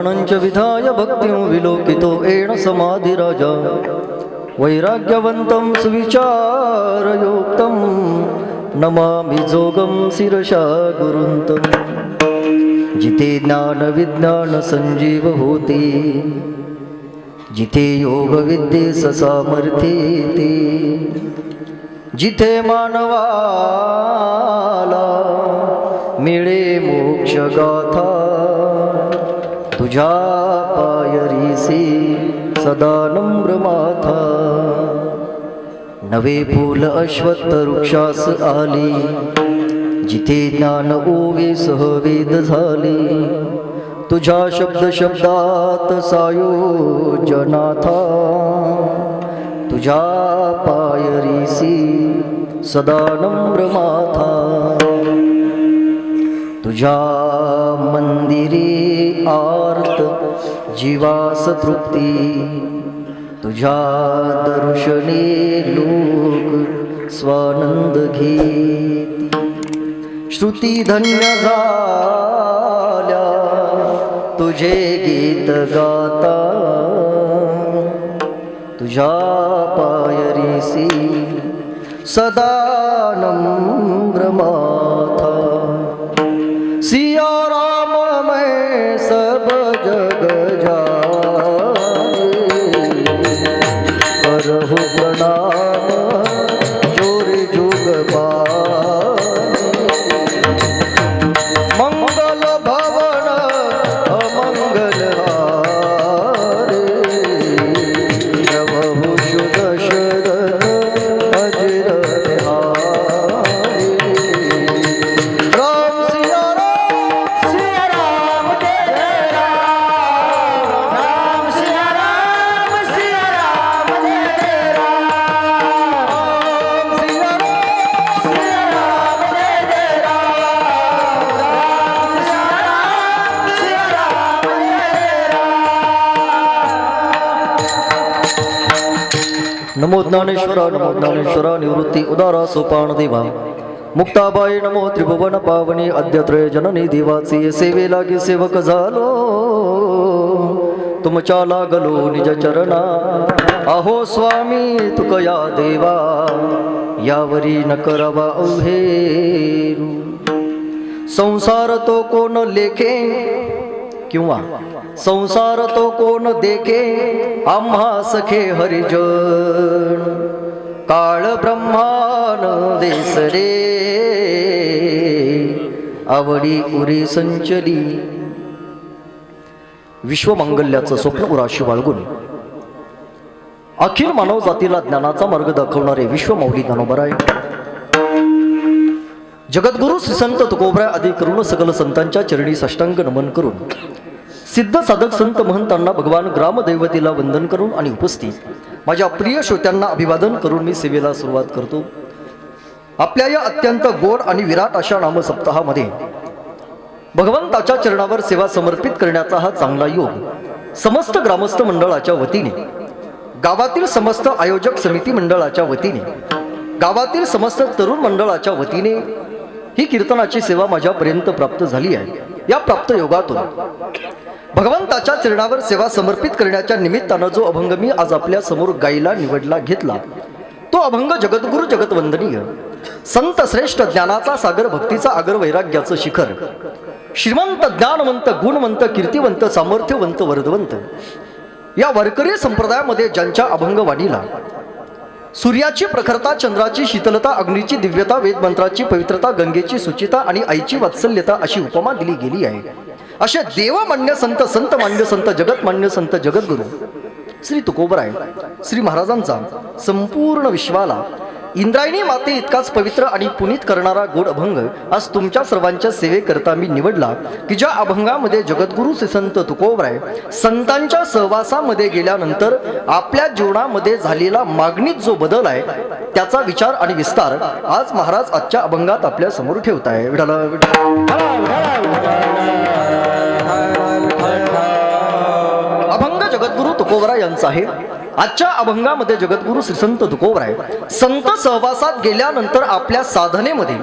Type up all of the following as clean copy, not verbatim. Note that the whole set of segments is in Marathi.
च विधाय भक्तिं विलोकितो येन समाधिराजा वैराग्यवन्तं सुविचारयुक्तं नमामि जोगं शिरसा गुरुन्तं जिथे ज्ञान विज्ञान संजीव होते जिथे योग विद्येस सामर्थ्येते जिथे मानवाला मिळे मोक्ष गाथा तुझ्या पायरीसी सदा नम्र माथा नवे फूल अश्वत्थ वृक्षास आली जिथे ज्ञान ओवे सहवेद झाले तुझ्या शब्द शब्दात सायोजनाथा तुझ्या पायरीसी सदा नम्र माथा तुझ्या मंदिरे आर्त जीवास तृप्ती तुझ्या दर्शने लोक स्वानंद घेती श्रुती धन्य झाल्या तुझे गीत गाता तुझ्या पायरीसी सदा नम्र माथा सिया राम मैं सब जग जाने करहु प्रणाम जोर जुग पाने मंगल भवन अमंगल हारे प्रभु शुभ शरण अजर बिहारी राम सिया नमो ज्ञानेश्वरा निवृत्ती उदारा सोपान देवा मुक्ताबाई नमो त्रिभुवन पावनी अद्यत्रय जननी देवाची सेवे लागे सेवक झालो तुमच्या लागलो निज चरणा अहो स्वामी तुकया देवा यावरी न करावा अवहेरू संसार तो कोण लेखे किंवा संसार तो कोण देखे आम्हा सखे हरिजन काळ ब्रह्मान देसरे आवडी उरी संचली विश्वमंगल्याचं स्वप्न उराशी बाळगून अखिल मानव जातीला ज्ञानाचा मार्ग दाखवणारे विश्वमौली ज्ञानोबराय जगद्गुरु श्री संत तुकोबराय आदी करून सकल संतांच्या चरणी साष्टांग नमन करून सिद्ध साधक संत महंतांना भगवान ग्रामदैवतीला वंदन करून आणि उपस्थित माझ्या प्रिय श्रोत्यांना अभिवादन करून मी सेवेला सुरुवात करतो. आपल्या या अत्यंत गोड आणि विराट अशा नामसप्ताहामध्ये भगवंताच्या चरणावर सेवा समर्पित करण्याचा हा चांगला योग समस्त ग्रामस्थ मंडळाच्या वतीने, गावातील समस्त आयोजक समिती मंडळाच्या वतीने, गावातील समस्त तरुण मंडळाच्या वतीने ही कीर्तनाची सेवा माझ्यापर्यंत प्राप्त झाली आहे. या प्राप्त योगातून भगवंताच्या चरणावर सेवा समर्पित करण्याच्या निमित्तानं जो अभंग मी आज आपल्या समोर गायला निवडला घेतला तो अभंग जगद्गुरु जगतवंदनीय संत श्रेष्ठ ज्ञानाचा सागर भक्तीचा आगर वैराग्याचं शिखर श्रीमंत ज्ञानवंत गुणवंत कीर्तिवंत सामर्थ्यवंत वरदवंत या वारकरी संप्रदायामध्ये ज्यांच्या अभंगवाणीला सूर्याची प्रखरता, चंद्राची शीतलता, अग्नीची दिव्यता, वेदमंत्राची पवित्रता, गंगेची सुचिता आणि आईची वात्सल्यता अशी उपमा दिली गेली आहे. असे देवमान्य संत, संतमान्य संत, जगतमान्य संत, जगद्गुरु श्री तुकोबराय श्री महाराजांचा संपूर्ण विश्वाला इंद्रायणी माते इतकाच पवित्र आणि पुनीत करणारा गोड अभंग आज तुमच्या सर्वांच्या सेवेकरता मी निवडला की ज्या अभंगामध्ये जगद्गुरु श्री संत तुकोबराय संतांच्या सहवासामध्ये गेल्यानंतर आपल्या जीवनामध्ये झालेला मागणीत जो बदल आहे त्याचा विचार आणि विस्तार आज महाराज आजच्या अभंगात आपल्या समोर ठेवत आहे. अभंग जगद्गुरु तुकोबराय यांचा आहे. आजच्या अभंगामध्ये जगद्गुरु श्री संत तुकोबराय संत सहवासात गेल्यानंतर आपल्या साधनेमध्ये,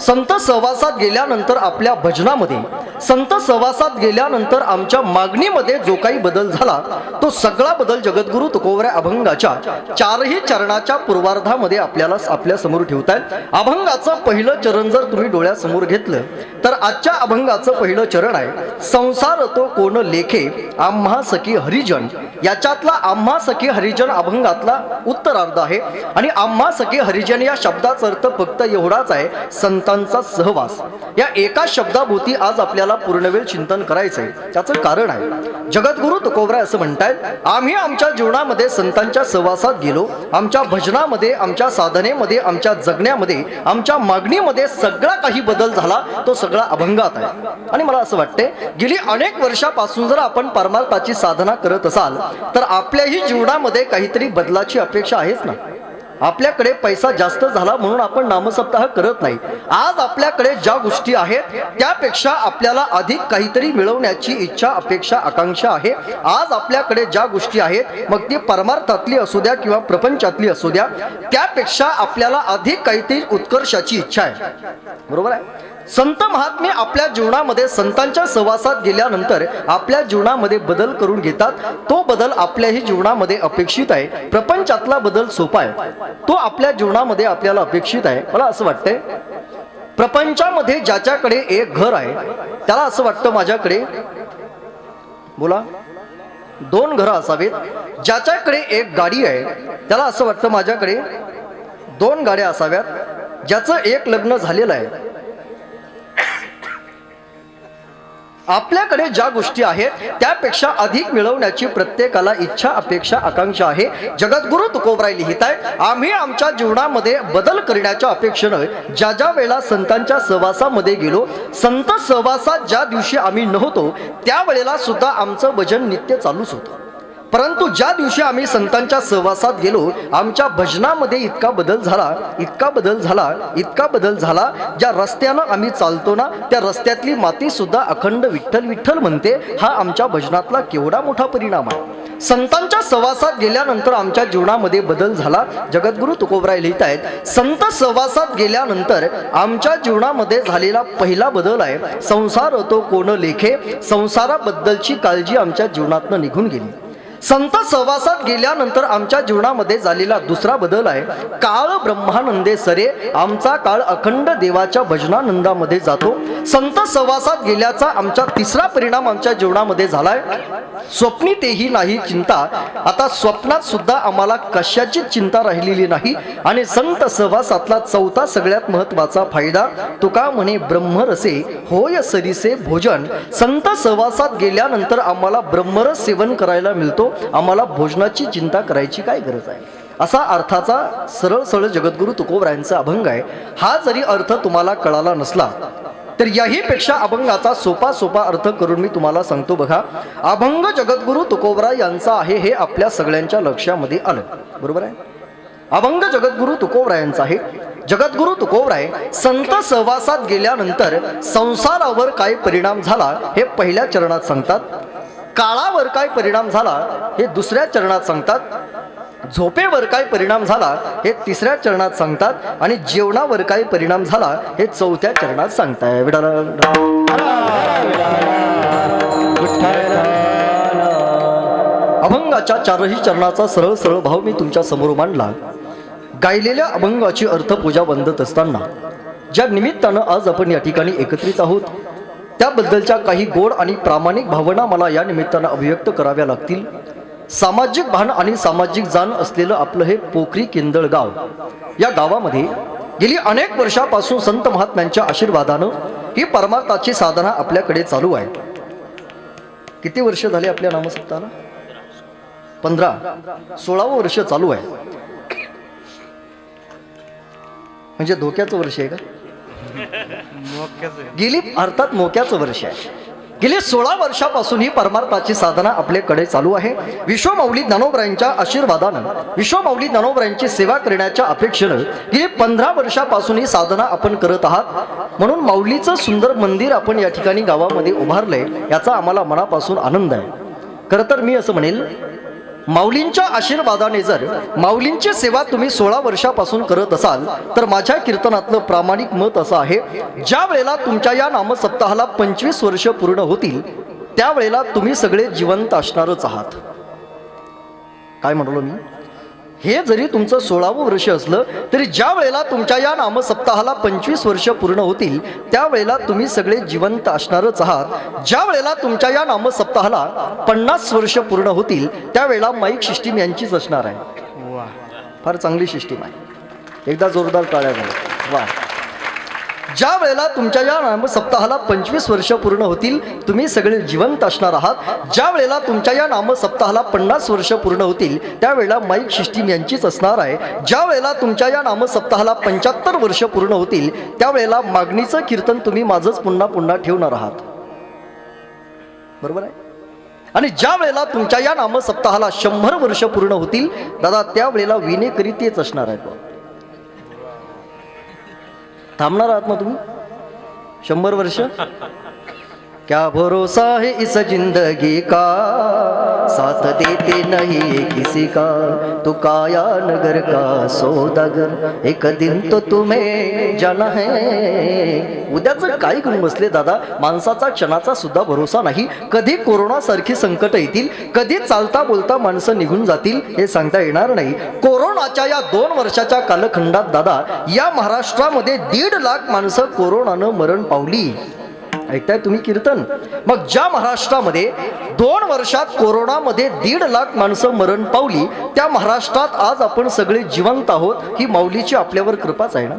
संत सहवासात गेल्यानंतर आपल्या भजनामध्ये संत सहवासात गेल्यानंतर आमच्या मागणीमध्ये जो काही बदल झाला तो सगळा बदल जगद्गुरु तुकोबराय अभंगाच्या चारही चरणाच्या पूर्वार्धामध्ये आपल्याला आपल्या समोर ठेवतायत. अभंगाचं पहिलं चरण जर तुम्ही डोळ्यासमोर घेतलं तर आजच्या अभंगाचं पहिलं चरण आहे संसार तो कोण लेखे आम्हा सखी हरिजन. याच्यातला आम्हा सखी हरिजन अभंगातला उत्तरार्ध आहे आणि आम्हा सखी हरिजन या शब्दाचा अर्थ फक्त एवढाच आहे संतांचा सहवास. या एका शब्दाभोवती आज आपल्याला पूर्ण वेळ चिंतन करायचंय. त्याचं कारण आहे जगद्गुरु तुकोबराय असं म्हणतायत आम्ही आमच्या जीवनामध्ये संतांच्या सहवासात गेलो. आमच्या भजनामध्ये आमच्या साधनेमध्ये आमच्या जगण्यामध्ये आमच्या मागणीमध्ये सगळा काही बदल झाला तो सगळा अभंगात आहे. आणि मला असं वाटतंय गेली अनेक वर्षापासून जर आपण परमार्थाची साधना करत असाल तर आपल्याही जीवनामध्ये काहीतरी बदलाची अपेक्षा आहेच ना. आपल्याकडे पैसा जास्त झाला म्हणून आपण नामसप्ताह करत नाही. आज आपल्याकडे ज्या गोष्टी आहेत त्यापेक्षा आपल्याला अधिक काहीतरी मिळवण्याची इच्छा अपेक्षा आकांक्षा आहे. आज आपल्याकडे ज्या गोष्टी आहेत मग ती परमार्थातली असू द्या किंवा प्रपंचातली असू द्या त्यापेक्षा आपल्याला अधिक काहीतरी उत्कर्षाची इच्छा आहे. बरोबर आहे. संत महात्मे आपल्या जीवनामध्ये संतांच्या सहवासात गेल्यानंतर आपल्या जीवनामध्ये बदल करून घेतात. तो बदल आपल्याही जीवनामध्ये अपेक्षित आहे. प्रपंचातला बदल सोपा आहे तो आपल्या जीवनामध्ये आपल्याला अपेक्षित आहे. मला असं वाटतंय प्रपंचामध्ये ज्याच्याकडे एक घर आहे त्याला असं वाटतं माझ्याकडे बोला 2 घरं असावेत. ज्याच्याकडे एक गाडी आहे त्याला असं वाटतं माझ्याकडे 2 गाड्या असाव्यात. ज्याचं एक लग्न झालेलं आहे आपल्याकडे ज्या गोष्टी आहेत त्यापेक्षा अधिक मिळवण्याची प्रत्येकाला इच्छा अपेक्षा आकांक्षा आहे. जगद्गुरु तुकोबराय लिहितायत आम्ही आमच्या जीवनामध्ये बदल करण्याच्या अपेक्षेनं ज्या ज्या वेळेला संतांच्या सहवासामध्ये गेलो संत सहवासात ज्या दिवशी आम्ही नव्हतो त्यावेळेला सुद्धा आमचं भजन नित्य चालूच होतं. परंतु ज्या दिवशी आम्ही संतांच्या सहवासात गेलो आमच्या भजनामध्ये इतका बदल झाला इतका बदल झाला इतका बदल झाला. ज्या रस्त्यानं आम्ही चालतो ना त्या रस्त्यातली माती सुद्धा अखंड विठ्ठल विठ्ठल म्हणते. हा आमच्या भजनातला केवढा मोठा परिणाम आहे. संतांच्या सहवासात गेल्यानंतर आमच्या जीवनामध्ये बदल झाला. जगद्गुरु तुकोबराय लिहितायत संत सहवासात गेल्यानंतर आमच्या जीवनामध्ये झालेला पहिला बदल आहे संसार तो कोण लेखे. संसाराबद्दलची काळजी आमच्या जीवनातनं निघून गेली. संत सहवासात गेल्यानंतर आमच्या जीवनामध्ये झालेला दुसरा बदल आहे काळ ब्रह्मानंदे सरे. आमचा काळ अखंड देवाच्या भजनानंदामध्ये जातो. संत सहवासात गेल्याचा आमचा तिसरा परिणाम आमच्या जीवनामध्ये झालाय स्वप्नी तेही नाही चिंता. आता स्वप्नात सुद्धा आम्हाला कशाचीच चिंता राहिलेली नाही. आणि संत सहवासातला चौथा सगळ्यात महत्वाचा फायदा तुका म्हणे ब्रह्मरसे होय सरीसे भोजन. संत सहवासात गेल्यानंतर आम्हाला ब्रह्मरस सेवन करायला मिळतो. आम्हाला भोजनाची चिंता करायची काय गरज आहे. असा अर्थाचा सरळ सरळ जगद्गुरु तुकोबरायांचा अभंग आहे. हा जरी अर्थ तुम्हाला कळाला नसला तर याही पेक्षा अभंगाचा सोपा सोपा अर्थ करून मी तुम्हाला सांगतो. बघा अभंग जगद्गुरु तुकोबराय यांचा आहे हे आपल्या सगळ्यांच्या लक्षामध्ये आलं. बरोबर आहे. अभंग जगद्गुरु तुकोबरायांचा आहे. जगद्गुरु तुकोबराय संत सहवासात गेल्यानंतर संसारावर काय परिणाम झाला हे पहिल्या चरणात सांगतात. काळावर काय परिणाम झाला हे दुसऱ्या चरणात सांगतात. झोपेवर काय परिणाम झाला हे तिसऱ्या चरणात सांगतात. आणि जेवणावर काय परिणाम झाला हे चौथ्या चरणात सांगताय. अभंगाच्या चारही चरणाचा सरळ सरळ भाव मी तुमच्या समोर मांडला. गायलेल्या अभंगाची अर्थपूजा वंदत असताना ज्या निमित्तानं आज आपण या ठिकाणी एकत्रित आहोत त्याबद्दलच्या काही गोड आणि प्रामाणिक भावना मला या निमित्तानं अभिव्यक्त कराव्या लागतील. सामाजिक भान आणि सामाजिक जाण असलेलं आपलं हे पोखरी केंदळ गाव. या गावामध्ये गेली अनेक वर्षापासून संत महात्म्यांच्या आशीर्वादानं ही परमार्थाची साधना आपल्याकडे चालू आहे. किती वर्ष झाले आपल्या नामसप्ताहाला? 15. 16वं वर्ष चालू आहे. म्हणजे धोक्याचं वर्ष आहे का? गेली अर्थात मोक्याचं वर्ष आहे. गेली 16 वर्षापासून ही परमार्थाची साधना आपल्याकडे चालू आहे. विश्वमाऊली ज्ञानोबरायांच्या आशीर्वादानं विश्वमाऊली ज्ञानोबरायांची सेवा करण्याच्या अपेक्षेनं गेली 15 वर्षापासून ही साधना आपण करत आहात. म्हणून माऊलीचं सुंदर मंदिर आपण या ठिकाणी गावामध्ये उभारलंय याचा आम्हाला मनापासून आनंद आहे. खरं तर मी असं म्हणेल माऊलींच्या आशीर्वादाने जर माऊलींची सेवा तुम्ही 16 वर्षापासून करत असाल तर माझ्या कीर्तनातलं प्रामाणिक मत असं आहे, ज्या वेळेला तुमच्या या नामसप्ताहाला 25 वर्ष पूर्ण होतील त्यावेळेला तुम्ही सगळे जिवंत असणारच आहात. काय म्हणालो मी? हे जरी तुमचं 16वं वर्ष असलं तरी ज्या वेळेला तुमच्या या नामसप्ताहाला 25 वर्ष पूर्ण होतील त्यावेळेला तुम्ही सगळे जिवंत असणारच आहात. ज्या वेळेला तुमच्या या नामसप्ताहाला 50 वर्ष पूर्ण होतील त्यावेळेला माईक सिस्टीम यांचीच असणार आहे. वा, फार चांगली सिस्टीम आहे. एकदा जोरदार टाळ्या झाल्या. वा. ज्या वेळेला तुमच्या या नामसप्ताहाला 25 वर्ष पूर्ण होतील तुम्ही सगळे जिवंत असणार आहात. ज्या वेळेला तुमच्या या नामसप्ताहाला 50 वर्ष पूर्ण होतील त्यावेळेला माईक सिस्टीम यांचीच असणार आहे. ज्या वेळेला तुमच्या या नामसप्ताहाला 75 वर्ष पूर्ण होतील त्यावेळेला मागणीचं कीर्तन तुम्ही माझंच पुन्हा पुन्हा ठेवणार आहात. बरोबर आहे. आणि ज्या वेळेला तुमच्या या नामसप्ताहाला 100 वर्ष पूर्ण होतील दादा त्यावेळेला विनेकरी तेच असणार आहे. थांबणार आहात ना तुम्ही 100 वर्ष? क्या भरोसा है इस जिंदगी का, साथ देते नहीं किसी का, तू काया नगर का सौदागर, एक दिन तो तुम्हें जाना है. उद्याचं काय करून बसले दादा? माणसाचा क्षणाचा सुद्धा भरोसा नाही. कधी कोरोना सारखी संकट येतील, कधी चालता बोलता माणसं निघून जातील हे सांगता येणार नाही. कोरोनाच्या या 2 वर्षाच्या कालखंडात दादा या महाराष्ट्रामध्ये 1.5 लाख माणसं कोरोनानं मरण पावली. ऐकताय तुम्ही कीर्तन? मग ज्या महाराष्ट्रामध्ये 2 वर्षात कोरोनामध्ये 1.5 लाख माणसं मरण पावली त्या महाराष्ट्रात आज आपण सगळे जिवंत आहोत. ही माऊलीची आपल्यावर कृपाच आहे ना.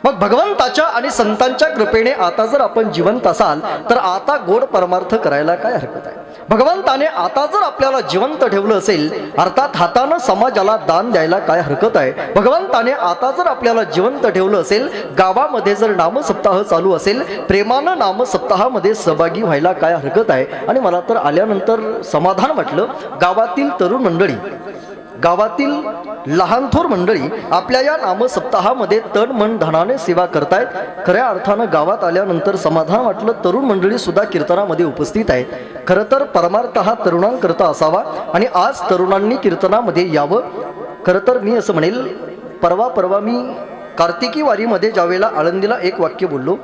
मग भगवंताच्या आणि संतांच्या कृपेने आता जर आपण जिवंत असाल तर आता गोड परमार्थ करायला काय हरकत आहे? भगवंताने आता जर आपल्याला जिवंत ठेवलं असेल अर्थात हातानं समाजाला दान द्यायला काय हरकत आहे? भगवंताने आता जर आपल्याला जिवंत ठेवलं असेल, गावामध्ये जर नामसप्ताह चालू असेल, प्रेमानं नामसप्ताहामध्ये सहभागी व्हायला काय हरकत आहे? आणि मला तर आल्यानंतर समाधान वाटलं. गावातील तरुण मंडळी, गावातील लहान थोर मंडळी आपल्या या नामसप्ताहामध्ये तन मन धनाने सेवा करतायत. खऱ्या अर्थानं गावात आल्यानंतर समाधान वाटलं. तरुण मंडळी सुद्धा कीर्तनामध्ये उपस्थित आहेत. खरं तर परमार्थ हा तरुणांकरता असावा आणि आज तरुणांनी कीर्तनामध्ये यावं. खरं तर मी असं म्हणेल, परवा मी कार्तिकी वारीमध्ये ज्यावेळेला आळंदीला एक वाक्य बोललो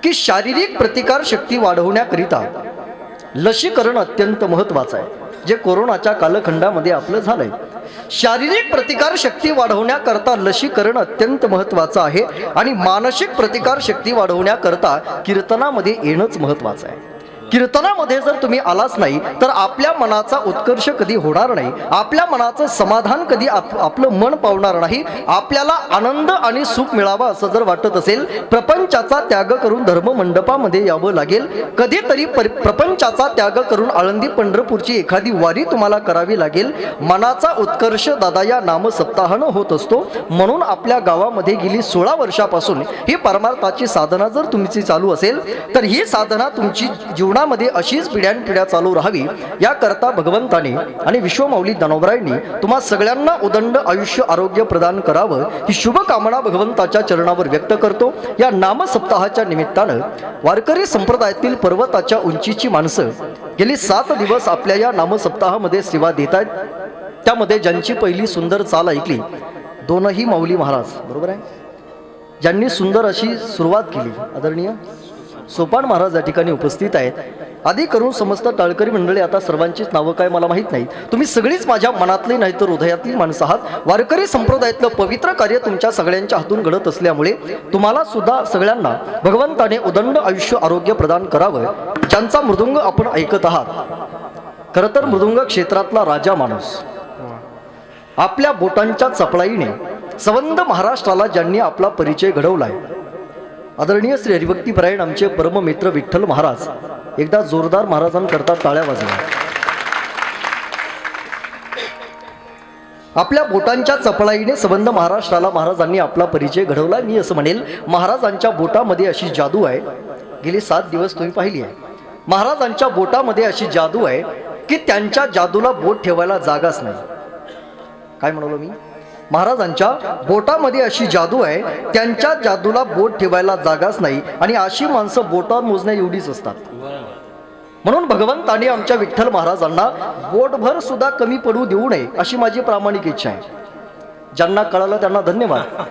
की शारीरिक प्रतिकार शक्ती वाढवण्याकरिता लसीकरण अत्यंत महत्त्वाचं आहे. जे कोरोनाच्या कालखंडामध्ये आपलं झालंय, शारीरिक प्रतिकार शक्ती वाढवण्याकरता लसीकरण अत्यंत महत्त्वाचं आहे आणि मानसिक प्रतिकार शक्ती वाढवण्याकरता कीर्तनामध्ये येणंच महत्त्वाचं आहे. कीर्तनामध्ये जर तुम्ही आलाच नाही तर आपल्या मनाचा उत्कर्ष कधी होणार नाही. आपल्या मनाचं समाधान कधी आपलं मन पावणार नाही. आपल्याला आनंद आणि सुख मिळावा असं जर वाटत असेल, प्रपंचाचा त्याग करून धर्ममंडपामध्ये यावं लागेल. कधीतरी प्रपंचाचा त्याग करून आळंदी पंढरपूरची एखादी वारी तुम्हाला करावी लागेल. मनाचा उत्कर्ष दादा या नामसप्ताहानं होत असतो. म्हणून आपल्या गावामध्ये गेली 16 वर्षापासून ही परमार्थाची साधना जर तुमची चालू असेल तर ही साधना तुमची जीवनामध्ये अशीच पिढ्यानपिढ्या चालू राहावी याकरता भगवंताने आणि विश्वमाऊली दानवरायांनी तुम्हा सगळ्यांना उदंड आयुष्य आरोग्य प्रदान करावं ही शुभकामना भगवंताच्या चरणावर व्यक्त करतो. या नामसप्ताहाच्या निमित्तानं वारकरी संप्रदायातील पर्वताच्या उंचीची माणसं गेली 7 दिवस आपल्या या नामसप्ताहामध्ये सेवा देत आहेत. त्यामध्ये ज्यांची पहिली सुंदर चाल ऐकली, 2ही माऊली महाराज, बरोबर आहे, ज्यांनी सुंदर अशी सुरुवात केली, आदरणीय सोपान महाराज या ठिकाणी उपस्थित आहेत. आधी करून समस्त टाळकरी मंडळी, आता सर्वांचीच नावं काय मला माहीत नाही, तुम्ही सगळीच माझ्या मनातली नाही तर हृदयातील माणसं आहात. वारकरी संप्रदायातलं पवित्र कार्य तुमच्या सगळ्यांच्या हातून घडत असल्यामुळे तुम्हाला सुद्धा सगळ्यांना भगवंताने उदंड आयुष्य आरोग्य प्रदान करावं. ज्यांचा मृदुंग आपण ऐकत आहात, खरं तर मृदुंग क्षेत्रातला राजा माणूस, आपल्या बोटांच्या चपळाईने संबंध महाराष्ट्राला ज्यांनी आपला परिचय घडवलाय, आदरणीय श्री हरिभक्तीपरायण आमचे परममित्र विठ्ठल महाराज. एकदा जोरदार महाराजांकरता टाळ्या वाजवा. आपल्या बोटांच्या चपळाईने संबंध महाराष्ट्राला महाराजांनी आपला परिचय घडवला. मी असं म्हणेल, महाराजांच्या बोटामध्ये अशी जादू आहे, गेली 7 दिवस तुम्ही पाहिली आहे. महाराजांच्या बोटामध्ये अशी जादू आहे की त्यांच्या जादूला बोट ठेवायला जागाच नाही. काय म्हणालो मी? महाराजांच्या बोटामध्ये अशी जादू आहे, त्यांच्या जादूला बोट ठेवायला जागाच नाही. आणि अशी माणसं बोटावर मोजण्या एवढीच असतात. म्हणून भगवंतांनी आमच्या विठ्ठल महाराजांना बोटभर सुद्धा कमी पडू देऊ नये अशी माझी प्रामाणिक इच्छा आहे. ज्यांना कळलं त्यांना धन्यवाद,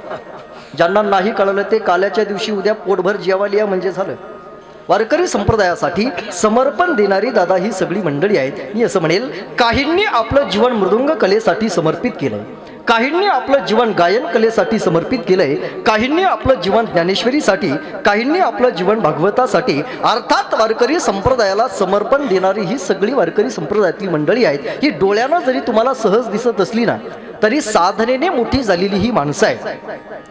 ज्यांना नाही कळलं ते काल्याच्या दिवशी उद्या पोटभर जेवायला म्हणजे झालं. वारकरी संप्रदायासाठी समर्पण देणारी दादा ही सगळी मंडळी आहेत. मी असं म्हणेल, काहींनी आपलं जीवन मृदुंग कलेसाठी समर्पित केलंय, काहींनी आपलं जीवन गायन कलेसाठी समर्पित केलंय, काहींनी आपलं जीवन ज्ञानेश्वरीसाठी, काहींनी आपलं जीवन भागवतासाठी. अर्थात वारकरी संप्रदायाला समर्पण देणारी ही सगळी वारकरी संप्रदायातली मंडळी आहेत. ही डोळ्यानं जरी तुम्हाला सहज दिसत असली ना तरी साधनेने मोठी झालेली ही माणसं आहेत.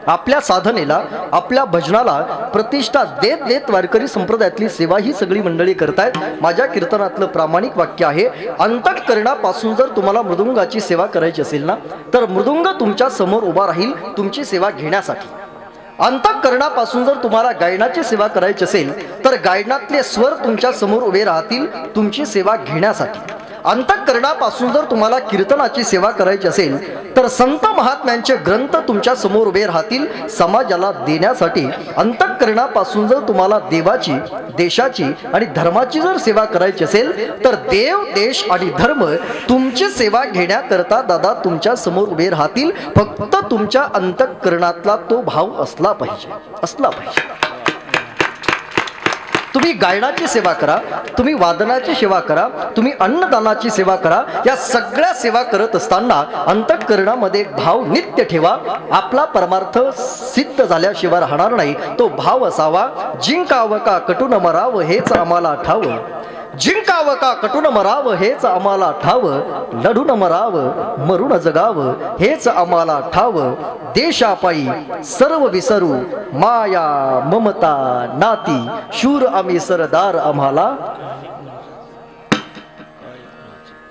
आपल्या साधनेला, आपल्या भजनाला प्रतिष्ठा देत देत वारकरी संप्रदायातली सेवा ही सगळी मंडळी करतायत. माझ्या कीर्तनातलं प्रामाणिक वाक्य आहे, अंतःकरणापासून जर तुम्हाला मृदुंगाची सेवा करायची असेल ना तर मृदुंग तुमच्या समोर उभा राहील तुमची सेवा घेण्यासाठी. अंतःकरणापासून जर तुम्हाला गायनाची सेवा करायची असेल तर गायनातले स्वर तुमच्या समोर उभे राहतील तुमची सेवा घेण्यासाठी. अंतःकरणापासून जर तुम्हाला कीर्तनाची सेवा करायची असेल तर संत महात्म्यांचे ग्रंथ तुमच्या समोर उभे राहतील समाजाला देण्यासाठी. अंतःकरणापासून जर तुम्हाला देवाची, देशाची आणि धर्माची जर सेवा करायची असेल तर देव, देश आणि धर्म तुमची सेवा घेण्याकरता दादा तुमच्या समोर उभे राहतील. फक्त तुमच्या अंतःकरणातला तो भाव असला पाहिजे, असला पाहिजे. तुम्ही गायनाची सेवा करा, तुम्ही वादनाची सेवा करा, तुम्ही अन्नदानाची सेवा करा. या सगळ्या सेवा करत असताना अंतःकरणामध्ये भाव नित्य ठेवा. आपला परमार्थ सिद्ध झाल्याशिवाय राहणार नाही. तो भाव असावा, जिंकावं का कटून मरावं हेच आम्हाला ठावं, जिंकावं का कटून मरावं हेच आम्हाला ठावं, लढून मरावं मरून जगावं हेच आम्हाला ठावं. देशापायी सर्व विसरू माया ममता नाती, शूर आम्ही सरदार आम्हाला.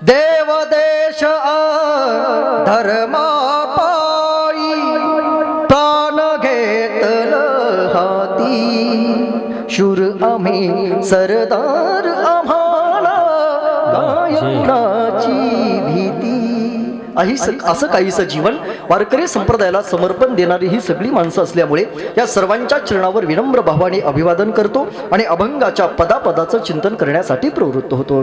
देव देश धर्मापायी प्राण घेतलं हाती, शूर आम्ही सरदार आम्हाला गायनाची भीती. असं काहीसं जीवन वारकरी संप्रदायाला समर्पण देणारी ही सगळी माणसं असल्यामुळे या सर्वांच्या चरणावर विनम्र भावाने अभिवादन करतो आणि अभंगाच्या पदापदाचं चिंतन करण्यासाठी प्रवृत्त होतो.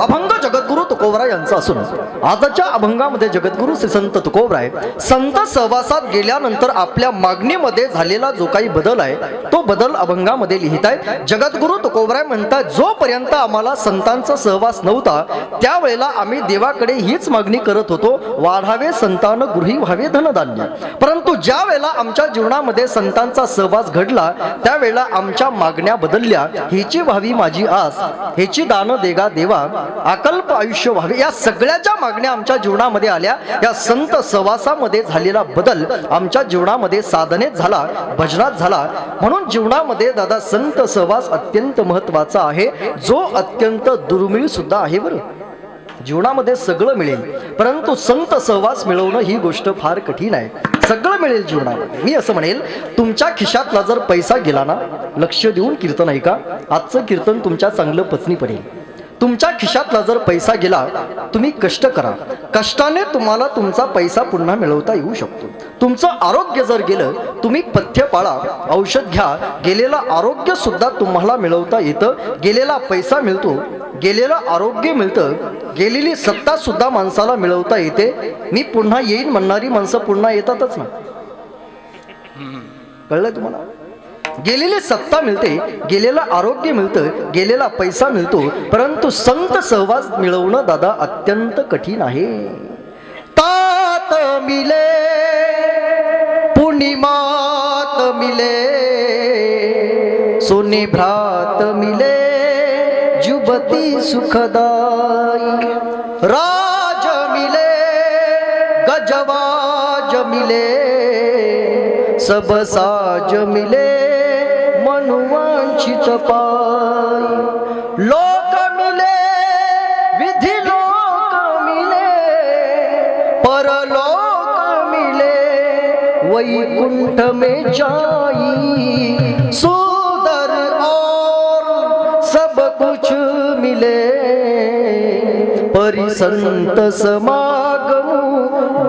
अभंग जगद्गुरु तुकोबराय यांचा असून आजच्या अभंगामध्ये जगद्गुरु श्री संत तुकोबराय संत सहवासात गेल्यानंतर आपल्या मागणीमध्ये झालेला जो काही बदल आहे तो बदल अभंगामध्ये लिहित आहेत. जगद्गुरु तुकोबराय म्हणतात, जोपर्यंत आम्हाला संतांचा सहवास नव्हता त्यावेळेला आम्ही देवाकडे हीच मागणी करत होतो, वाढावे संतान गृही व्हावे धनधान्य. परंतु ज्या वेळेला आमच्या जीवनामध्ये संतांचा सहवास घडला त्यावेळेला आमच्या मागण्या बदलल्या. हेची व्हावी माझी आस, हेची दान देगा देवा, अकल्प आयुष्य व्हावे. या सगळ्या ज्या मागण्या आमच्या जीवनामध्ये आल्या या संत सहवासामध्ये झालेला बदल आमच्या जीवनामध्ये साधनेत झाला, भजनात झाला. म्हणून जीवनामध्ये दादा संत सहवास अत्यंत महत्वाचा आहे, जो अत्यंत दुर्मिळ सुद्धा आहे. बरं, जीवनामध्ये सगळं मिळेल परंतु संत सहवास मिळवणं ही गोष्ट फार कठीण आहे. सगळं मिळेल जीवनामध्ये. मी असं म्हणेल, तुमच्या खिशातला जर पैसा गेला ना, लक्ष देऊन कीर्तन ऐका, आजचं कीर्तन तुमच्या चांगलं पचनी पडेल. तुमच्या खिशातला जर पैसा गेला, तुम्ही कष्ट करा, कष्टाने तुम्हाला तुमचा पैसा पुन्हा मिळवता येऊ शकतो. तुमचं आरोग्य जर गेलं, तुम्ही पथ्य पाळा, औषध घ्या, गेलेलं आरोग्य सुद्धा तुम्हाला मिळवता येतं. गेलेला पैसा मिळतो, गेलेलं आरोग्य मिळतं, गेलेली सत्ता सुद्धा माणसाला मिळवता येते. मी पुन्हा येईन म्हणणारी माणसं पुन्हा येतातच ना, कळलंय तुम्हाला? गेलेली सत्ता मिळते, गेलेलं आरोग्य मिळतं, गेलेला पैसा मिळतो, परंतु संत सहवास मिळवणं दादा अत्यंत कठीण आहे. तात मिले पुनिमात मिले, सोने भ्रात मिले जुबती सुखदाई, राज मिले गजवाज मिले, सब साज मिले मनुवांछित पाई, लोक मिले विधि लोक मिले, परलोक मिले वैकुंठ में जाई, सुंदर और सब कुछ मिले, परिसंत समागम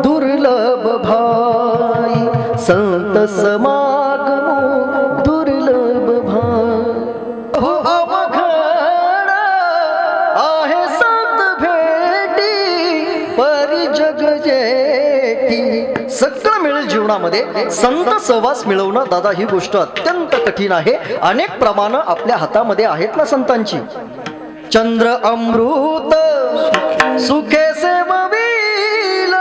दुर्लभ भाई, संत समागम दुर्लभ बहु अवघड आहे संत भेटी परी जग जेठी. सगळं मिळेल जीवनामध्ये, संत सहवास मिळवणं दादा ही गोष्ट अत्यंत कठीण आहे. अनेक प्रमाण आपल्या हातामध्ये आहेत ना संतांची. चंद्र अमृत सुखे सेववील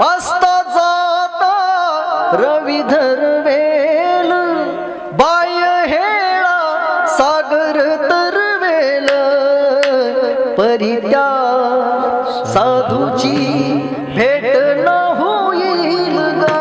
असता जाता रवी धरवेल बाह्य हेळा सागर तरवेल परी त्या साधूची भेट न होईल गा.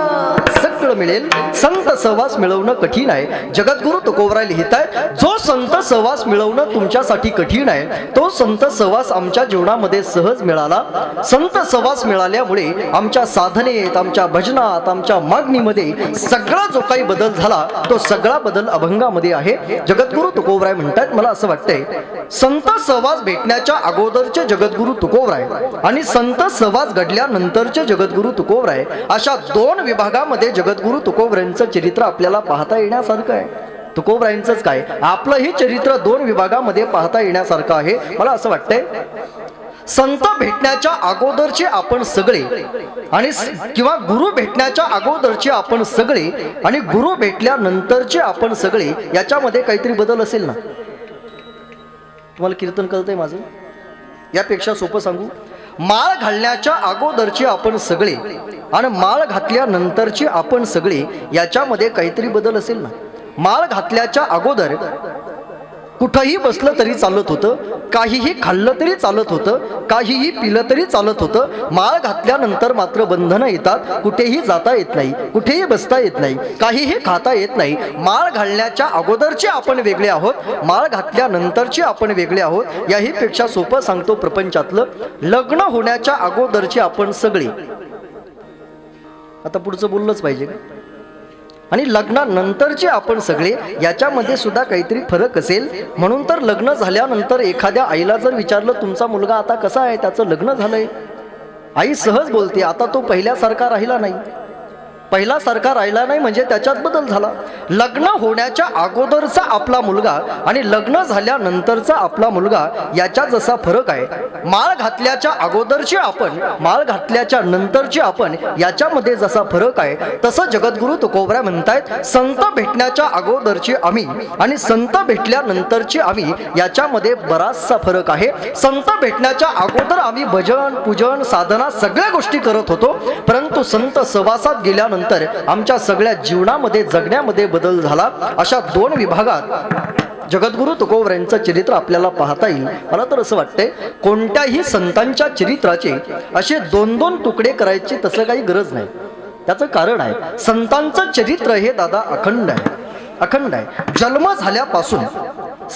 सगळं मिळेल, संत सहवास मिळवणं कठीण आहे. जगद्गुरु तुकोबराय लिहितायत, जो संत सहवास मिळवणं तुमच्यासाठी कठीण आहे तो संत सहवास आमच्या जीवनामध्ये सहज मिळाला. संत सहवास मिळाल्यामुळे आमच्या साधनेत, आमच्या भजनात, आमच्या मागणीमध्ये सगळा जो काही बदल झाला तो सगळा बदल अभंगामध्ये आहे. जगद्गुरु तुकोबराय म्हणतात, मला असं वाटतंय संत सहवास भेटण्याच्या अगोदरचे जगद्गुरु तुकोबराय आणि संत सहवास घडल्यानंतरचे जगद्गुरु तुकोबराय अशा दोन विभागामध्ये जगद्गुरु तुकोबरायांचं चरित्र आपल्याला पाहता येण्यासारखं आहे. तुकोबरायांचंच काय, आपलंही चरित्र दोन विभागामध्ये पाहता येण्यासारखं आहे. मला असं वाटतंय संत भेटण्याच्या अगोदरचे आपण सगळे आणि किंवा गुरु भेटण्याच्या अगोदरचे आपण सगळे आणि गुरु भेटल्यानंतरचे आपण सगळे याच्यामध्ये काहीतरी बदल असेल ना. तुम्हाला कीर्तन कळतंय माझं? यापेक्षा सोपं सांगू, माळ घालण्याच्या अगोदरचे आपण सगळे आणि माळ घातल्यानंतरचे आपण सगळे याच्यामध्ये काहीतरी बदल असेल ना. माळ घातल्याच्या अगोदर कुठंही बसलं तरी चालत होतं, काहीही खाल्लं तरी चालत होतं, काहीही पिलं तरी चालत होतं. माळ घातल्यानंतर मात्र बंधनं येतात, कुठेही जाता येत नाही, कुठेही बसता येत नाही, काहीही खाता येत नाही. माळ घालण्याच्या अगोदरचे आपण वेगळे आहोत, माळ घातल्यानंतरचे आपण वेगळे आहोत. याही पेक्षा सोपं सांगतो प्रपंचातलं, लग्न होण्याच्या अगोदरचे आपण सगळे, आता पुढचं बोललंच पाहिजे, आणि लग्नानंतरचे आपण सगळे याच्यामध्ये सुद्धा काहीतरी फरक असेल. म्हणून तर लग्न झाल्यानंतर एखाद्या आईला जर विचारलं तुमचा मुलगा आता कसा आहे, त्याचं लग्न झालंय, आई सहज बोलते आता तो पहिल्यासारखा राहिला नाही. पहिल्यासारखा राहिला नाही म्हणजे त्याच्यात बदल झाला. लग्न होण्याच्या अगोदरचा आपला मुलगा आणि लग्न झाल्यानंतरचा आपला मुलगा याच्यात जसा फरक आहे, माळ घातल्याच्या अगोदरचे आपण, माळ घातल्याच्या नंतरचे आपण याच्यामध्ये जसा फरक आहे, तसं जगद्गुरु तुकोबराय म्हणतायत संत भेटण्याच्या अगोदरचे आम्ही आणि संत भेटल्यानंतरचे आम्ही याच्यामध्ये बराचसा फरक आहे. संत भेटण्याच्या अगोदर आम्ही भजन, पूजन, साधना सगळ्या गोष्टी करत होतो, परंतु संत सहवासात गेल्यानंतर आमच्या सगळ्या जीवनामध्ये, जगण्यामध्ये बदल झाला. अशा दोन विभागात जगद्गुरु तुकोबरायांचं चरित्र आपल्याला पाहता येईल. मला तर असं वाटतंय कोणत्याही संतांच्या चरित्राचे असे दोन दोन तुकडे करायचे तसं काही गरज नाही. त्याचं कारण आहे संतांचं चरित्र हे दादा अखंड आहे, अखंड आहे. जन्म झाल्यापासून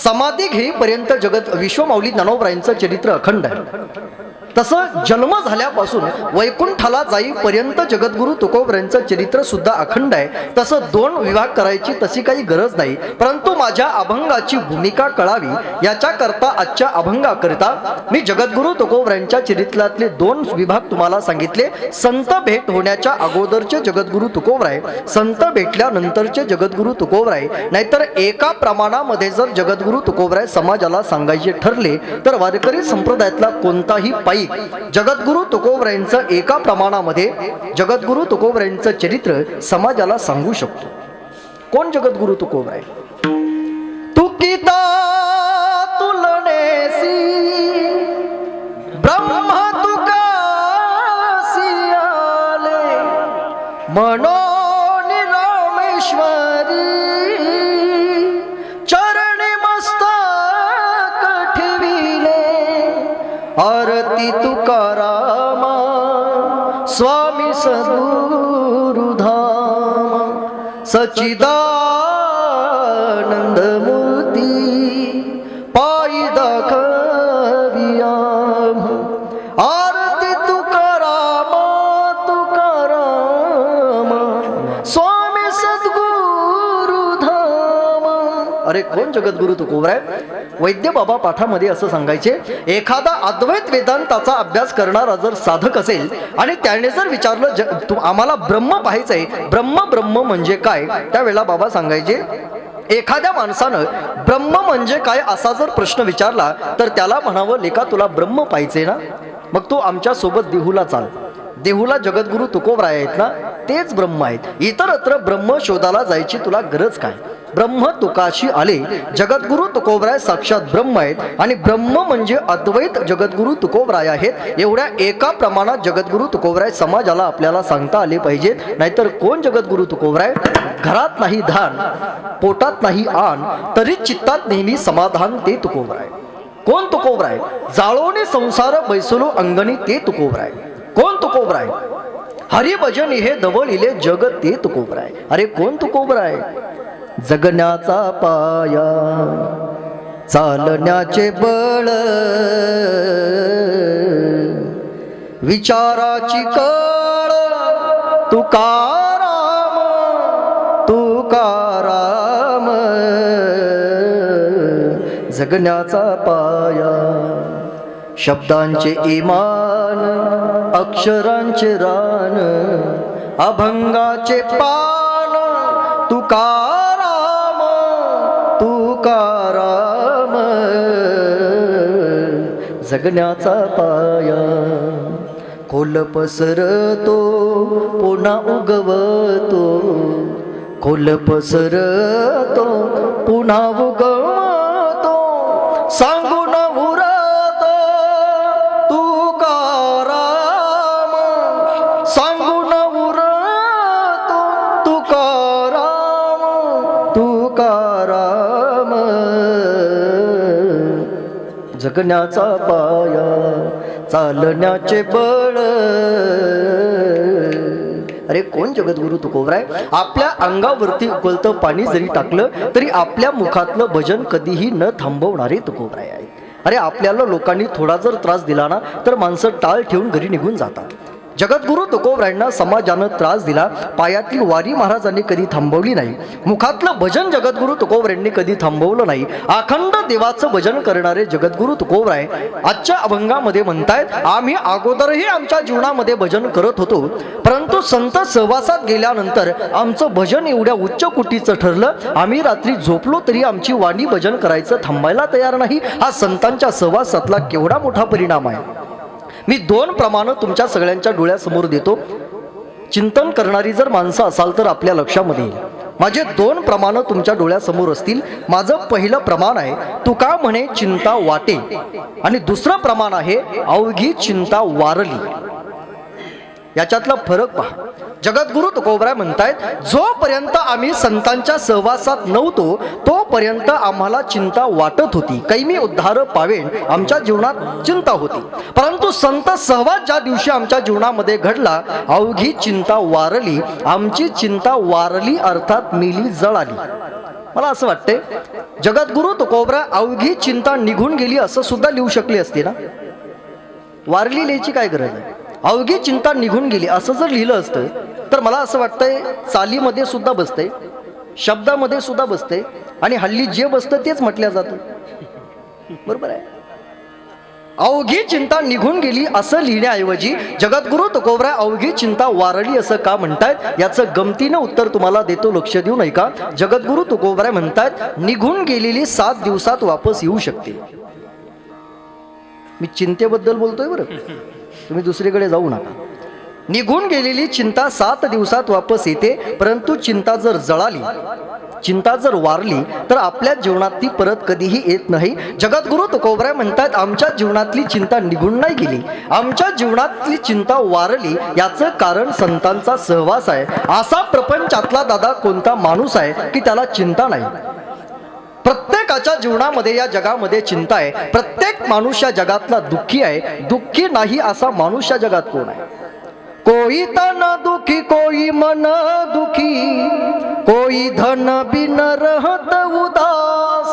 समाधी घेईपर्यंत विश्वमाऊली ज्ञानोबरायांचं चरित्र अखंड आहे. तसं जन्म झाल्यापासून वैकुंठाला जाईपर्यंत जगद्गुरु तुकोबरायांचं चरित्र सुद्धा अखंड आहे. तसं दोन विभाग करायची तशी काही गरज नाही, परंतु माझ्या अभंगाची भूमिका कळावी याच्याकरता आजच्या अभंगाकरिता मी जगद्गुरु तुकोबरायांच्या चरित्रातले दोन विभाग तुम्हाला सांगितले. संत भेट होण्याच्या अगोदरचे जगद्गुरु तुकोबराय, संत भेटल्यानंतरचे जगद्गुरु तुकोबराय. नाहीतर एका प्रमाणामध्ये जर जगद्गुरु तुकोबराय समाजाला सांगायचे ठरले तर वारकरी संप्रदायातला कोणताही पायी जगद्गुरु तुकोबरायांचं एका प्रमाणामध्ये जगद्गुरु तुकोबरायांचं चरित्र समाजाला सांगू शकतो. कोण जगद्गुरु तुकोबराय? तुकिता तुलनेसी ब्रह्मा तुकासी आले मनोनी रामेश्वरी चरणी मस्तक ठेविले आरती तुकारामा स्वामी सद्गुरुधाम सच्चिदानंद मूर्ती पायी दाखविया आरती तुकारामा तुकारामा स्वामी सद्गुरुधाम. अरे कोण जगद्गुरु तुकोबराय? वैद्य बाबा पाठामध्ये असं सांगायचे, एखादा अद्वैत वेदांताचा अभ्यास करणारा जर साधक असेल आणि त्याने जर विचारलं आम्हाला ब्रह्म पाहायचंय, ब्रह्म ब्रह्म म्हणजे काय, त्यावेळेला बाबा सांगायचे एखाद्या माणसानं ब्रह्म म्हणजे काय असा जर प्रश्न विचारला तर त्याला म्हणावं, लेका तुला ब्रह्म पाहिजे ना, मग तू आमच्या सोबत देहूला चाल. देहूला जगद्गुरु तुकोबराय आहेत ना, तेच ब्रह्म आहेत. इतरत्र ब्रह्म शोधाला जायची तुला गरज काय? ब्रह्म तुकाशी आले. जगद्गुरु तुकोबराय साक्षात ब्रह्म आहेत आणि ब्रह्म म्हणजे अद्वैत जगद्गुरु तुकोबराय आहेत. एवढ्या एका प्रमाणात जगद्गुरु तुकोबराय समाजाला आपल्याला सांगता आले पाहिजेत. नाहीतर कोण जगद्गुरु तुकोबराय? घरात नाही धान, पोटात नाही आण, तरी चित्तात नेहमी समाधान ते तुकोबराय. कोण तुकोबराय? जाळोनी संसार बैसलो अंगणी ते तुकोबराय. कोण तुकोबराय? हरिभजन हे दवळिले जग ते तुकोबराय. अरे कोण तुकोबराय? जगण्याचा पाया, चालण्याचे बळ, विचाराची कळ, तुकाराम तुकाराम. जगण्याचा पाया, शब्दांचे इमान, अक्षरांचे रान, अभंगाचे पान, तुकाराम तुकाराम. जगण्याचा पाया, खोल पसरतो पुन्हा उगवतो, खोल पसरतो पुन्हा उगवतो, सांगून उरत तुकाराम, सांगून उरत तुकाराम तुकाराम. जगण्याचा पाया, चालण्याचे बळ. अरे कोण जगद्गुरु तुकोबराय? आपल्या अंगावरती उकळतं पाणी जरी टाकलं तरी आपल्या मुखातलं भजन कधीही न थांबवणारे तुकोबराय आहेत. अरे आपल्याला लोकांनी थोडा जर त्रास दिला ना तर माणसं टाळ ठेवून घरी निघून जातात. जगद्गुरु तुकोबरायांना समाजानं त्रास दिला, पायातील वारी महाराजांनी कधी थांबवली नाही, मुखातलं भजन जगद्गुरु तुकोबरायांनी कधी थांबवलं नाही. अखंड देवाचं भजन करणारे जगद्गुरु तुकोबराय आजच्या अभंगामध्ये म्हणतायत, आम्ही अगोदरही आमच्या जीवनामध्ये भजन करत होतो, परंतु संत सहवासात गेल्यानंतर आमचं भजन एवढ्या उच्च कोटीचं ठरलं, आम्ही रात्री झोपलो तरी आमची वाणी भजन करायचं थांबायला तयार नाही. हा संतांच्या सहवासातला केवढा मोठा परिणाम आहे. मी दोन प्रमाणं तुमच्या सगळ्यांच्या डोळ्यासमोर देतो. चिंतन करणारी जर माणसं असाल तर आपल्या लक्षामध्ये येईल. माझे दोन प्रमाणं तुमच्या डोळ्यासमोर असतील. माझं पहिलं प्रमाण आहे, तुका म्हणे चिंता वाटे, आणि दुसरं प्रमाण आहे, अवघी चिंता वारली. याच्यातला फरक पहा. जगद्गुरु तुकोबराय म्हणतायत, जोपर्यंत आम्ही संतांच्या सहवासात नव्हतो तोपर्यंत आम्हाला चिंता वाटत होती, कैमी उद्धार पावेन, आमच्या जीवनात चिंता होती. परंतु संत सहवास ज्या दिवशी आमच्या जीवनामध्ये घडला, अवघी चिंता वारली. आमची चिंता वारली अर्थात मिली, जळाली. मला असं वाटतंय जगद्गुरु तुकोबराय अवघी चिंता निघून गेली असं सुद्धा लिहू शकले असते ना. वारली लिहायची काय गरज आहे? अवघी चिंता निघून गेली असं जर लिहिलं असतं तर मला असं वाटतंय चालीमध्ये सुद्धा बसतंय, शब्दामध्ये सुद्धा बसतंय, आणि हल्ली जे बसतं तेच म्हटलं जातं. बरोबर आहे. अवघी चिंता निघून गेली असं लिहिण्याऐवजी जगद्गुरु तुकोबराय अवघी चिंता वारली असं का म्हणतायत याचं गमतीनं उत्तर तुम्हाला देतो, लक्ष देऊ नये का. जगद्गुरु तुकोबराय म्हणतायत, निघून गेलेली 7 दिवसात वापस येऊ शकते. मी चिंतेबद्दल बोलतोय बरं, तुम्ही दुसरीकडे जाऊ नका. निघून गेलेली चिंता 7 दिवसात वापस येते, परंतु चिंता जर जळाली, चिंता जर वारली तर आपल्या जीवनात ती परत कधीही येत नाही. जगद्गुरु तुकोबराय म्हणतात, आमच्या जीवनातली चिंता निघून नाही गेली, आमच्या जीवनातली चिंता वारली. याचं कारण संतांचा सहवास आहे. असा प्रपंचातला दादा कोणता माणूस आहे की त्याला चिंता नाही? प्रत्येकाच्या जीवनामध्ये या जगामध्ये चिंता आहे. प्रत्येक माणूस या जगातला दुःखी आहे. दुःखी नाही असा माणूस या जगात कोण आहे? कोई तन दुखी, कोई मन दुखी, कोई धन बिन रहत उदास,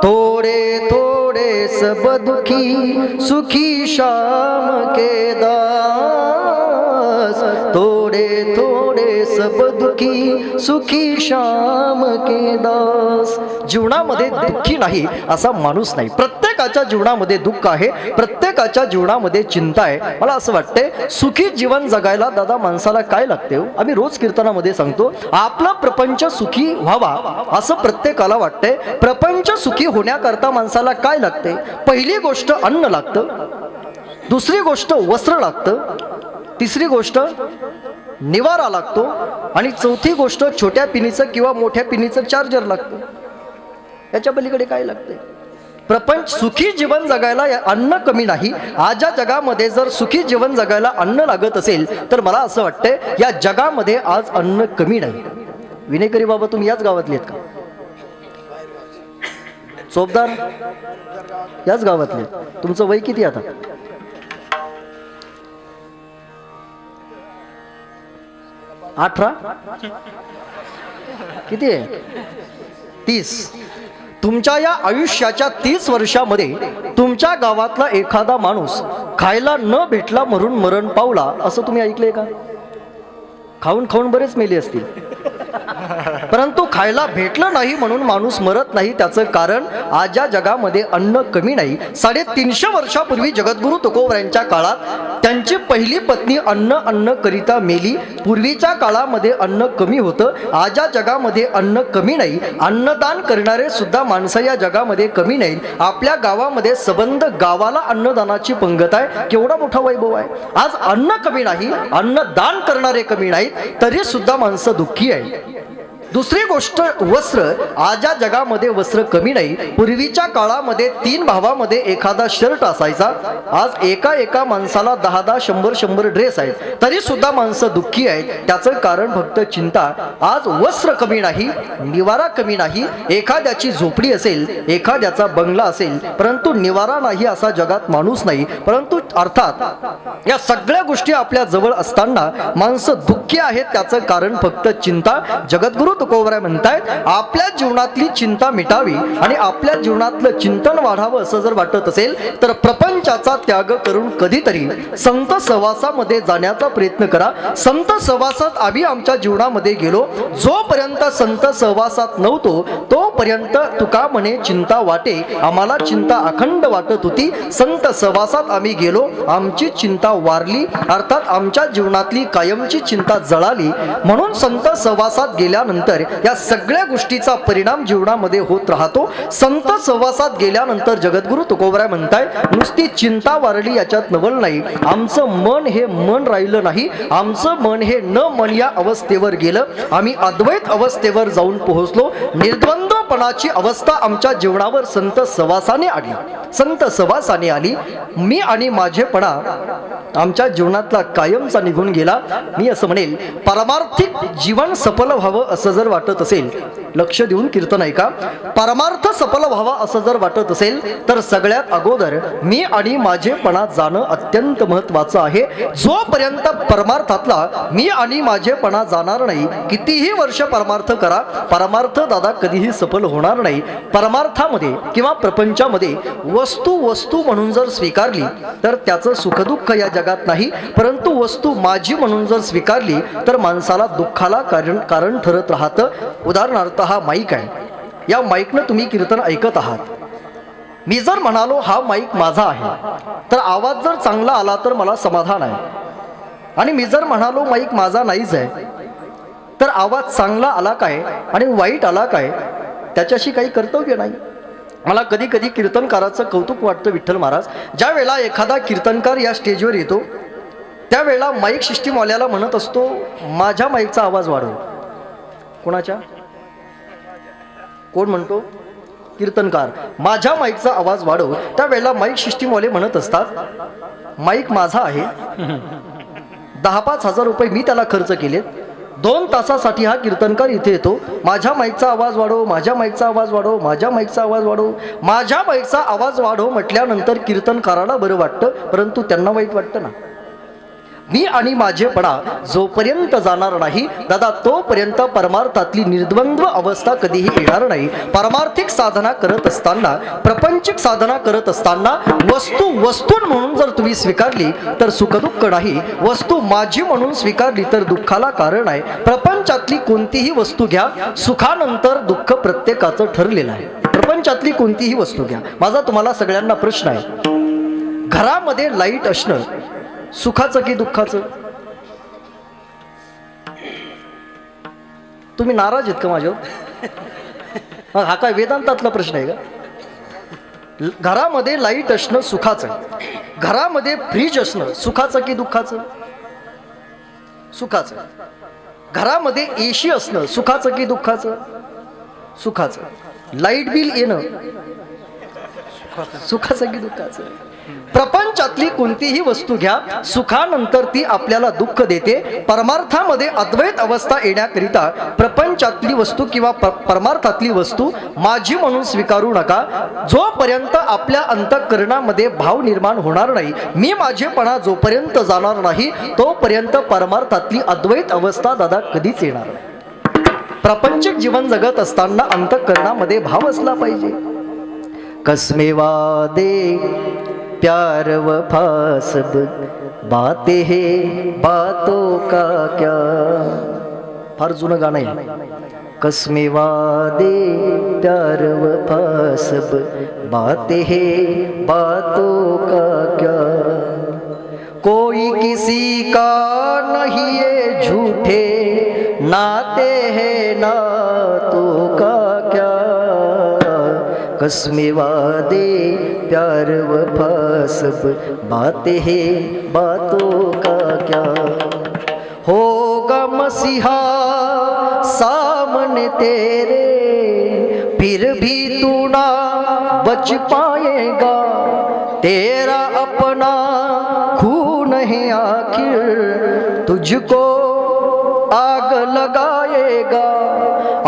थोड़े थोड़े सब दुखी, सुखी शाम के दास. दास, थोड़े थोड़े सब दुखी सुखी श्याम के दास. जीवनामध्ये दुःखी नाही असा माणूस नाही. प्रत्येकाच्या जीवनामध्ये दुःख आहे, प्रत्येकाच्या जीवनामध्ये चिंता आहे. मला असं वाटतंय सुखी जीवन जगायला दादा माणसाला काय लागते हो? आम्ही रोज कीर्तनामध्ये सांगतो आपला प्रपंच सुखी व्हावा असं प्रत्येकाला वाटतंय. प्रपंच सुखी होण्याकरता माणसाला काय लागते? पहिली गोष्ट अन्न लागतं, दुसरी गोष्ट वस्त्र लागतं, तिसरी गोष्ट निवारा लागतो आणि चौथी गोष्ट छोट्या पिनीचं किंवा मोठ्या पिनीचं चार्जर लागतं. याच्या पलीकडे काय लागते? प्रपंच सुखी जीवन जगायला अन्न कमी नाही. आजच्या जगामध्ये जर सुखी जीवन जगायला अन्न लागत असेल तर मला असं वाटतंय या जगामध्ये आज अन्न कमी नाही. विनेकरी बाबा तुम्ही याच गावातले आहेत का? चोपदार याच गावातले. तुमचं वय किती आता? 18? किती आहे? 30. तुमच्या या आयुष्याच्या 30 वर्षामध्ये तुमच्या गावातला एखादा माणूस खायला न भेटला म्हणून मरण पावला असं तुम्ही ऐकलंय का? खाऊन खाऊन बरेच मेले असतील, परंतु खायला भेटलं नाही म्हणून माणूस मरत नाही. त्याचं कारण आज या जगामध्ये अन्न कमी नाही. 350 वर्षापूर्वी जगद्गुरु तुकोबरायांच्या काळात त्यांची पहिली पत्नी अन्न करिता मेली. पूर्वीच्या काळामध्ये अन्न कमी होतं. आज या जगामध्ये अन्न कमी नाही. अन्नदान करणारे सुद्धा माणसं या जगामध्ये कमी नाहीत. आपल्या गावामध्ये सबंध गावाला अन्नदानाची पंगत आहे. केवढा मोठा वैभव आहे. आज अन्न कमी नाही, अन्नदान करणारे कमी नाहीत, तरी सुद्धा माणसं दुःखी आहे. दुसरी गोष्ट वस्त्र. आज या जगामध्ये वस्त्र कमी नाही. पूर्वीच्या काळामध्ये 3 भावामध्ये एखादा शर्ट असायचा. आज एका माणसाला 10 100 ड्रेस आहेत, तरी सुद्धा माणसं दुःखी आहेत. त्याचं कारण फक्त चिंता. आज वस्त्र कमी नाही, निवारा कमी नाही. एखाद्याची झोपडी असेल, एखाद्याचा बंगला असेल, परंतु निवारा नाही असा जगात माणूस नाही. परंतु अर्थात या सगळ्या गोष्टी आपल्या जवळ असताना माणसं दुःखी आहेत. त्याचं कारण फक्त चिंता. जगद्गुरु तुकोबराय म्हणतायत आपल्या जीवनातली चिंता मिटावी आणि आपल्या जीवनातलं चिंतन वाढावं असं जर वाटत असेल तर प्रपंचाचा त्याग करून कधीतरी संत सहवासामध्ये जाण्याचा प्रयत्न करा. संत सहवासात आम्ही आमच्या जीवनामध्ये गेलो. जोपर्यंत संत सहवासात नव्हतो तोपर्यंत तुका म्हणे चिंता वाटे. आम्हाला चिंता अखंड वाटत होती. संत सहवासात आम्ही गेलो, आमची चिंता वारली, अर्थात आमच्या जीवनातली कायमची चिंता जळाली. म्हणून संत सहवासात गेल्यानंतर या सगळ्या गोष्टीचा परिणाम जीवनामध्ये होत राहतो. संत सहवासात गेल्यानंतर जगद्गुरु तुकोबराय म्हणताय नुसती चिंता वारली याच्यात नवल नाही. आमचं मन हे मन राहिलं नाही. आमचं मन हे न मन या अवस्थेवर गेलं. आम्ही अद्वैत अवस्थेवर जाऊन पोहोचलो. निर्द्वंद्वपणाची अवस्था आमच्या जीवनावर संत सहवासाने आली. संत सहवासाने आली. मी आणि माझेपणा आमच्या जीवनातला कायमचा निघून गेला. मी असं म्हणेल परमार्थिक जीवन सफल व्हावं असं जर वाटत असेल, लक्ष देऊन कीर्तन ऐका, परमार्थ सफल व्हावा असं जर वाटत असेल तर सगळ्यात अगोदर मी आणि माझेपणा जाणं अत्यंत महत्वाचं आहे. जोपर्यंत परमार्थातला मी आणि माझेपणा जाणार नाही, कितीही वर्ष परमार्थ करा, परमार्थ दादा कधीही सफल होणार नाही. परमार्थामध्ये किंवा प्रपंचामध्ये वस्तू म्हणून जर स्वीकारली तर त्याचं सुखदुःख या जगात नाही, परंतु वस्तू माझी म्हणून जर स्वीकारली तर माणसाला दुःखाला कारण ठरत राहतं. उदाहरणार्थ हा माईक आहे. या माईकनं तुम्ही कीर्तन ऐकत आहात. मी जर म्हणालो हा माईक माझा आहे तर आवाज जर चांगला आला तर मला समाधान आहे, आणि मी जर म्हणालो माईक माझा नाहीच आहे तर आवाज चांगला आला काय आणि वाईट आला काय त्याच्याशी काही कर्तव्य नाही. मला कधी कधी कीर्तनकाराचं कौतुक वाटतं. विठ्ठल महाराज ज्या वेळेला एखादा कीर्तनकार या स्टेजवर येतो त्यावेळेला माईक सिस्टीमवाल्याला म्हणत असतो माझ्या माईकचा आवाज वाढव. कोणाच्या? कोण म्हणतो? कीर्तनकार. माझ्या माईकचा आवाज वाढव. त्यावेळेला माईक सिस्टीमवाले म्हणत असतात माईक माझा आहे, 10-5 हजार रुपये मी त्याला खर्च केलेत, 2 तासासाठी हा कीर्तनकार इथे येतो, माझ्या माईकचा आवाज वाढव, माझ्या माईकचा आवाज वाढव, माझ्या माईकचा आवाज वाढव, माझ्या माईकचा आवाज वाढव म्हटल्यानंतर कीर्तनकाराला बरं वाटतं, परंतु त्यांना वाईट वाटतं ना. मी आणि माझेपणा जोपर्यंत जाणार नाही दादा तोपर्यंत परमार्थातली निर्द्वंद्व अवस्था कधीही येणार नाही. पारमार्थिक साधना करत असताना, प्रपंचिक साधना करत असताना वस्तू म्हणून जर तुम्ही स्वीकारली तर सुखदुःख नाही, वस्तू माझी म्हणून स्वीकारली तर दुःखाला कारण आहे. प्रपंचातली कोणतीही वस्तू घ्या, सुखानंतर दुःख प्रत्येकाचं ठरलेलं आहे. प्रपंचातली कोणतीही वस्तू घ्या. माझा तुम्हाला सगळ्यांना प्रश्न आहे, घरामध्ये लाईट असणं सुखाचं की दुःखाचं? तुम्ही नाराज आहेत का माझ्यावर? हा काय वेदांतातला प्रश्न आहे का? घरामध्ये लाईट असणं सुखाचं, घरामध्ये फ्रीज असणं सुखाचं की दुःखाचं? सुखाचं. घरामध्ये एसी असणं सुखाचं की दुःखाचं? सुखाचं. लाईट बिल येणं सुखाचं की दुःखाचं? प्रपंचातली कोणतीही वस्तू घ्या, सुखानंतर ती आपल्याला दुःख देते. परमार्थामध्ये अद्वैत अवस्था येण्याकरिता प्रपंचातली वस्तू किंवा परमार्थातली वस्तू माझी म्हणून स्वीकारू नका. जोपर्यंत आपल्या अंतःकरणामध्ये भाव निर्माण होणार नाही, मी माझेपणा जोपर्यंत जाणार नाही तोपर्यंत परमार्थातली अद्वैत अवस्था दादा कधीच येणार नाही. प्रापंचिक जीवन जगत असताना अंतःकरणामध्ये भाव असला पाहिजे. कसमे वादे प्यार वफा सब बातें हैं बातों का क्या. फार जुनं गाणं आहे. कसमे वादे प्यार वफा सब बातें हैं बातों का क्या. कोई किसी का नहीं ये झूठे नाते हैं नातों का क्या. कसमे वादे प्यार वफा सब बातें हैं बातों का क्या. होगा मसीहा सामने तेरे फिर भी तू ना बच पाएगा. तेरा अपना खून है आखिर तुझको आग लगाएगा.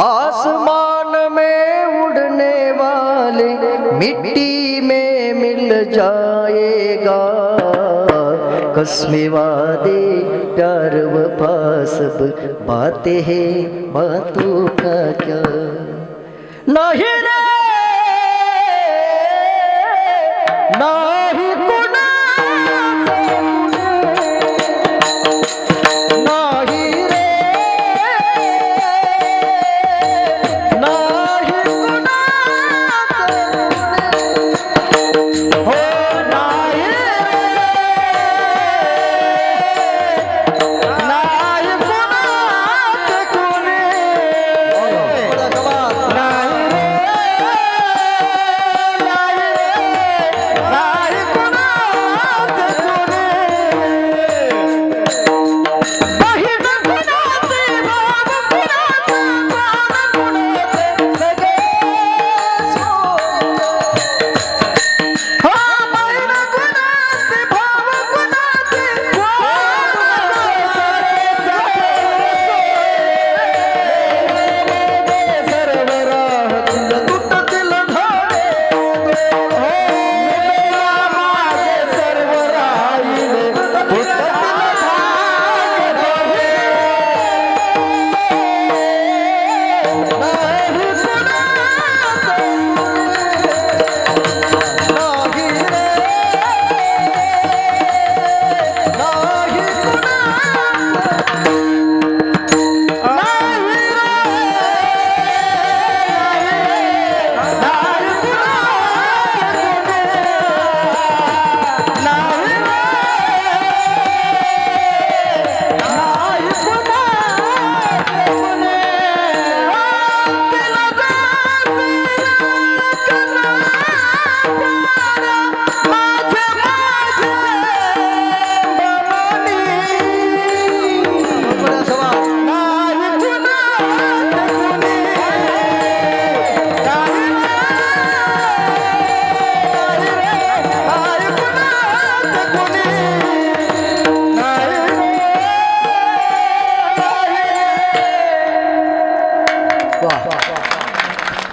आसमान में उड़ने वाले मिट्टी में मिल जाएगा. कसमे वादे प्यार वफा सब बातें हैं बातों का क्या. नहीं रे नाही कुणाचे नाही रे नाही कुणाचे हो नाही नाही कुणाचे कुणी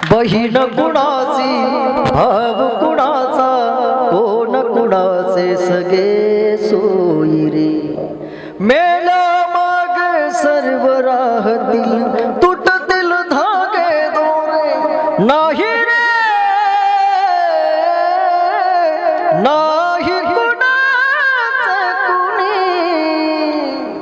बहीण कुणाची भाव कुणाचा कोण कुणाचे सगळे सोयी रे. मैं